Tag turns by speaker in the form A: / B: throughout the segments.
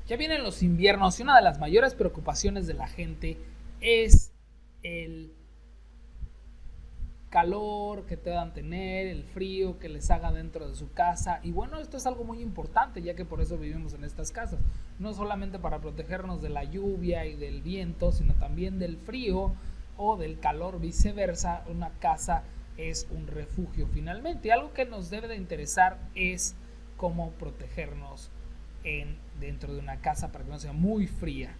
A: Ya vienen los inviernos y una de las mayores preocupaciones de la gente es el calor que puedan tener, el frío que les haga dentro de su casa. Y bueno, esto es algo muy importante, ya que por eso vivimos en estas casas, no solamente para protegernos de la lluvia y del viento, sino también del frío o del calor, viceversa. Una casa es un refugio finalmente, y algo que nos debe de interesar es cómo protegernos dentro de una casa para que no sea muy fría.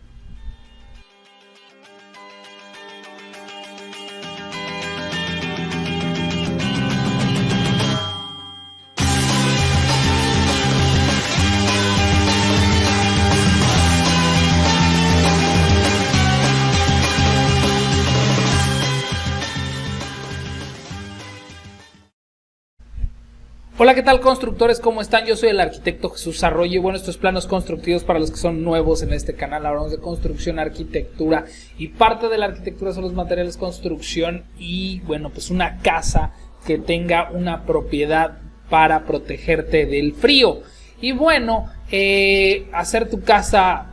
A: Hola, ¿qué tal, constructores? ¿Cómo están? Yo soy el arquitecto Jesús Arroyo y bueno, estos planos constructivos para los que son nuevos en este canal. Hablamos de construcción, arquitectura, y parte de la arquitectura son los materiales de construcción y bueno, pues una casa que tenga una propiedad para protegerte del frío. Y bueno, hacer tu casa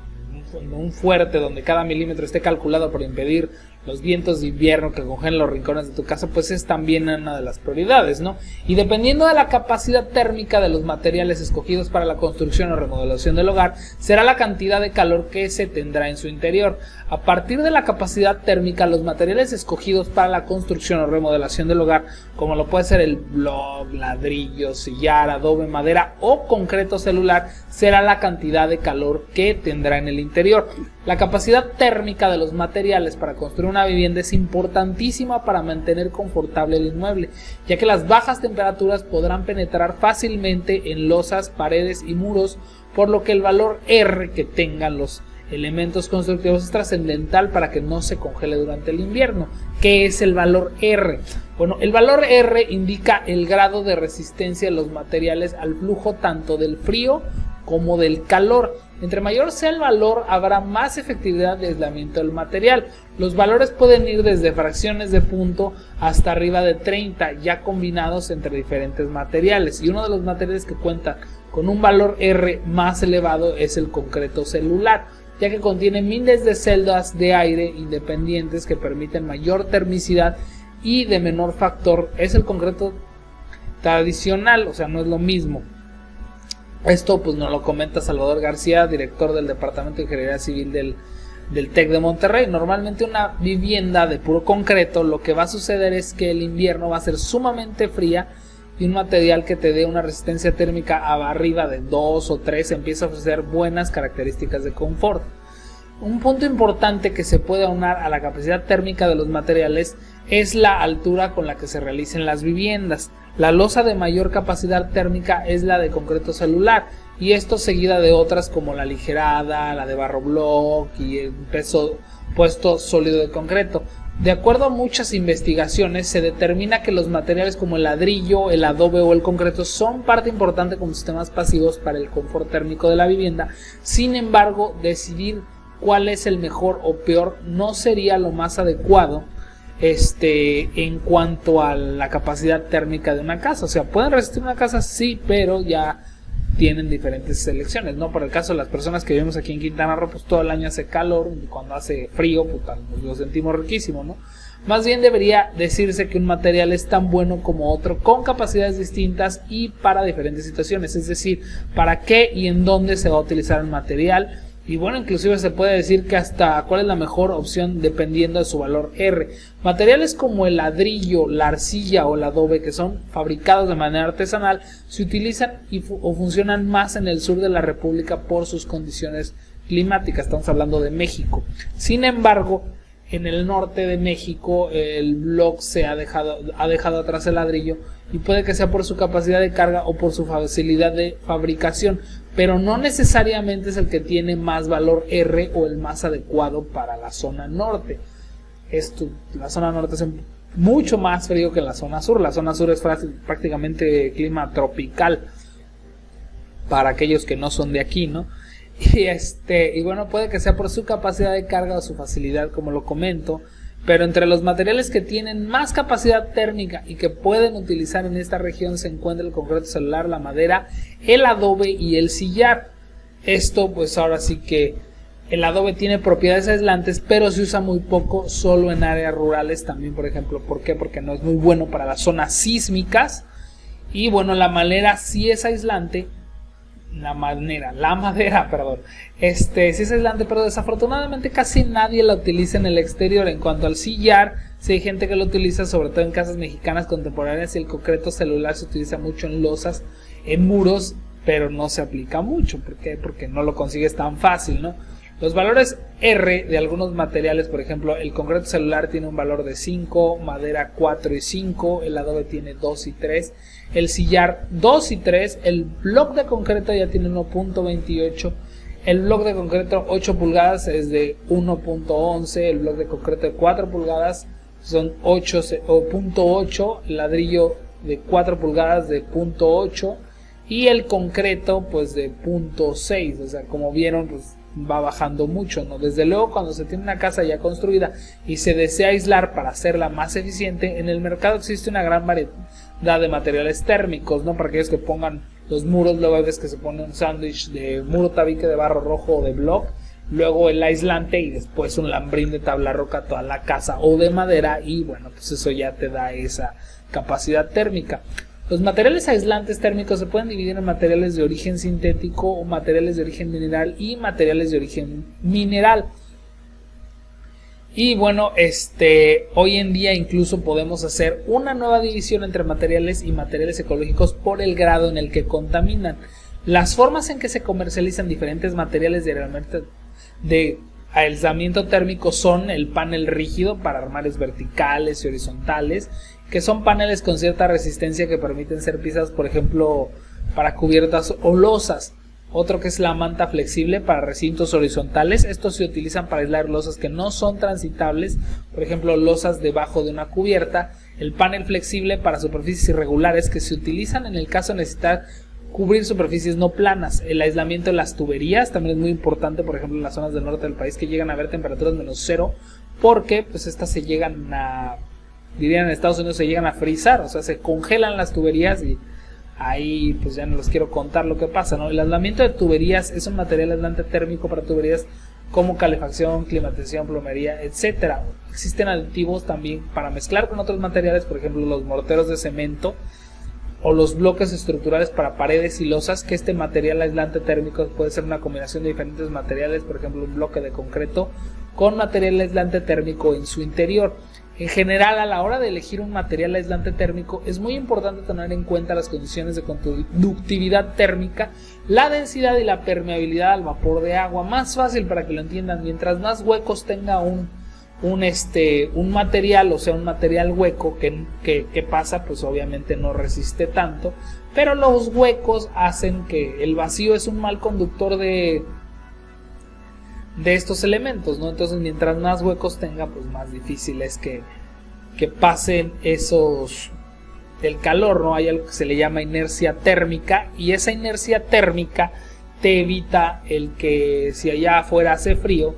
A: un fuerte donde cada milímetro esté calculado para impedir los vientos de invierno que congelen los rincones de tu casa, pues es también una de las prioridades, ¿no? Y dependiendo de la capacidad térmica de los materiales escogidos para la construcción o remodelación del hogar, será la cantidad de calor que se tendrá en su interior. A partir de la capacidad térmica, los materiales escogidos para la construcción o remodelación del hogar, como lo puede ser el block, ladrillo, sillar, adobe, madera o concreto celular, será la cantidad de calor que tendrá en el interior. La capacidad térmica de los materiales para construir una vivienda es importantísima para mantener confortable el inmueble, ya que las bajas temperaturas podrán penetrar fácilmente en losas, paredes y muros, por lo que el valor R que tengan los elementos constructivos es trascendental para que no se congele durante el invierno. ¿Qué es el valor R? Bueno, el valor R indica el grado de resistencia de los materiales al flujo tanto del frío como del calor. Entre mayor sea el valor, habrá más efectividad de aislamiento del material. Los valores pueden ir desde fracciones de punto hasta arriba de 30, ya combinados entre diferentes materiales. Y uno de los materiales que cuenta con un valor R más elevado es el concreto celular, ya que contiene miles de celdas de aire independientes que permiten mayor termicidad y de menor factor. Es el concreto tradicional, o sea, no es lo mismo. Esto pues nos lo comenta Salvador García, director del Departamento de Ingeniería Civil del TEC de Monterrey. Normalmente una vivienda de puro concreto, lo que va a suceder es que el invierno va a ser sumamente fría y un material que te dé una resistencia térmica arriba de 2 o 3 empieza a ofrecer buenas características de confort. Un punto importante que se puede aunar a la capacidad térmica de los materiales es la altura con la que se realicen las viviendas. La losa de mayor capacidad térmica es la de concreto celular, y esto seguida de otras como la aligerada, la de barro block y el peso puesto sólido de concreto. De acuerdo a muchas investigaciones, se determina que los materiales como el ladrillo, el adobe o el concreto son parte importante como sistemas pasivos para el confort térmico de la vivienda. Sin embargo, decidir cuál es el mejor o peor no sería lo más adecuado en cuanto a la capacidad térmica de una casa. O sea, pueden resistir una casa, sí, pero ya tienen diferentes selecciones, ¿no? Por el caso de las personas que vivimos aquí en Quintana Roo, pues todo el año hace calor, y cuando hace frío, pues lo sentimos riquísimo, ¿no? Más bien debería decirse que un material es tan bueno como otro, con capacidades distintas y para diferentes situaciones, es decir, para qué y en dónde se va a utilizar el material. Y bueno, inclusive se puede decir que hasta cuál es la mejor opción dependiendo de su valor R. Materiales como el ladrillo, la arcilla o el adobe, que son fabricados de manera artesanal, se utilizan o funcionan más en el sur de la República por sus condiciones climáticas. Estamos hablando de México. Sin embargo, en el norte de México el block se ha dejado atrás el ladrillo, y puede que sea por su capacidad de carga o por su facilidad de fabricación, pero no necesariamente es el que tiene más valor R o el más adecuado para la zona norte. La zona norte es mucho más frío que la zona sur. La zona sur es prácticamente clima tropical para aquellos que no son de aquí, ¿no? Y bueno, puede que sea por su capacidad de carga o su facilidad, como lo comento, pero entre los materiales que tienen más capacidad térmica y que pueden utilizar en esta región se encuentra el concreto celular, la madera, el adobe y el sillar. Esto pues ahora sí que el adobe tiene propiedades aislantes, pero se usa muy poco, solo en áreas rurales también, por ejemplo. ¿Por qué? Porque no es muy bueno para las zonas sísmicas. Y bueno, la madera sí es aislante. La madera, perdón. Sí es aislante, pero desafortunadamente casi nadie la utiliza en el exterior. En cuanto al sillar, sí hay gente que lo utiliza, sobre todo en casas mexicanas contemporáneas, y el concreto celular se utiliza mucho en losas, en muros, pero no se aplica mucho. ¿Por qué? Porque no lo consigues tan fácil, ¿no? Los valores R de algunos materiales, por ejemplo, el concreto celular tiene un valor de 5, madera 4 y 5, el adobe tiene 2 y 3, el sillar 2 y 3, el bloque de concreto ya tiene 1.28, el bloque de concreto 8 pulgadas es de 1.11, el bloque de concreto de 4 pulgadas son 0.8, el ladrillo de 4 pulgadas de 0.8 y el concreto pues de 0.6, o sea, como vieron pues va bajando mucho, ¿no? Desde luego, cuando se tiene una casa ya construida y se desea aislar para hacerla más eficiente, en el mercado existe una gran variedad de materiales térmicos, ¿no? Para aquellos que pongan los muros, luego ves que se pone un sándwich de muro tabique de barro rojo o de block, luego el aislante y después un lambrín de tabla roca toda la casa o de madera, y bueno, pues eso ya te da esa capacidad térmica. Los materiales aislantes térmicos se pueden dividir en materiales de origen sintético o materiales de origen mineral y materiales de origen mineral. Y bueno, hoy en día incluso podemos hacer una nueva división entre materiales y materiales ecológicos por el grado en el que contaminan. Las formas en que se comercializan diferentes materiales de aislamiento térmico son el panel rígido para armarios verticales y horizontales, que son paneles con cierta resistencia que permiten ser pisados, por ejemplo, para cubiertas o losas. Otro que es la manta flexible para recintos horizontales. Estos se utilizan para aislar losas que no son transitables, por ejemplo, losas debajo de una cubierta. El panel flexible para superficies irregulares, que se utilizan en el caso de necesitar cubrir superficies no planas. El aislamiento de las tuberías también es muy importante, por ejemplo, en las zonas del norte del país que llegan a ver temperaturas -0, porque pues estas se llegan a, dirían en Estados Unidos, se llegan a frizar, o sea, se congelan las tuberías y ahí pues ya no les quiero contar lo que pasa, ¿no? El aislamiento de tuberías es un material aislante térmico para tuberías como calefacción, climatización, plomería, etcétera. Existen aditivos también para mezclar con otros materiales, por ejemplo, los morteros de cemento o los bloques estructurales para paredes y losas, que este material aislante térmico puede ser una combinación de diferentes materiales, por ejemplo, un bloque de concreto con material aislante térmico en su interior. En general, a la hora de elegir un material aislante térmico es muy importante tener en cuenta las condiciones de conductividad térmica, la densidad y la permeabilidad al vapor de agua. Más fácil para que lo entiendan, mientras más huecos tenga un material, o sea, un material hueco que pasa, pues obviamente no resiste tanto, pero los huecos hacen que el vacío es un mal conductor de estos elementos, ¿no? Entonces, mientras más huecos tenga, pues más difícil es que pasen el calor, ¿no? Hay algo que se le llama inercia térmica, y esa inercia térmica te evita el que si allá afuera hace frío,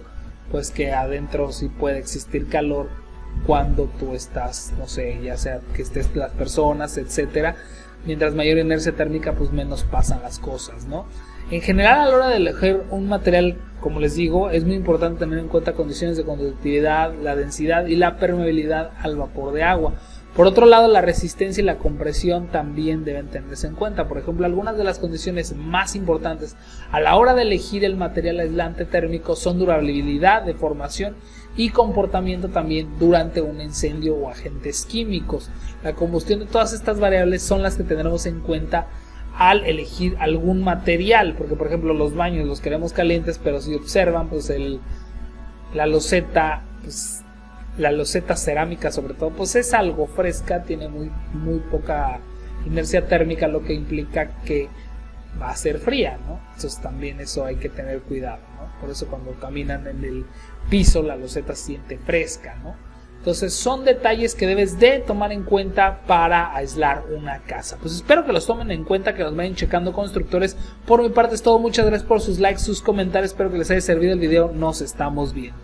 A: pues que adentro sí puede existir calor cuando tú estás, no sé, ya sea que estés las personas, etcétera. Mientras mayor inercia térmica, pues menos pasan las cosas, ¿no? En general, a la hora de elegir un material, como les digo, es muy importante tener en cuenta condiciones de conductividad, la densidad y la permeabilidad al vapor de agua. Por otro lado, la resistencia y la compresión también deben tenerse en cuenta. Por ejemplo, algunas de las condiciones más importantes a la hora de elegir el material aislante térmico son durabilidad, deformación y comportamiento también durante un incendio o agentes químicos. La combustión de todas estas variables son las que tendremos en cuenta al elegir algún material, porque por ejemplo los baños los queremos calientes, pero si observan, pues la loseta cerámica sobre todo, pues es algo fresca, tiene muy poca inercia térmica, lo que implica que va a ser fría, ¿no? Entonces también eso hay que tener cuidado, ¿no? Por eso cuando caminan en el piso la loseta se siente fresca, ¿no? Entonces son detalles que debes de tomar en cuenta para aislar una casa. Pues espero que los tomen en cuenta, que los vayan checando, constructores. Por mi parte es todo, muchas gracias por sus likes, sus comentarios, espero que les haya servido el video, nos estamos viendo.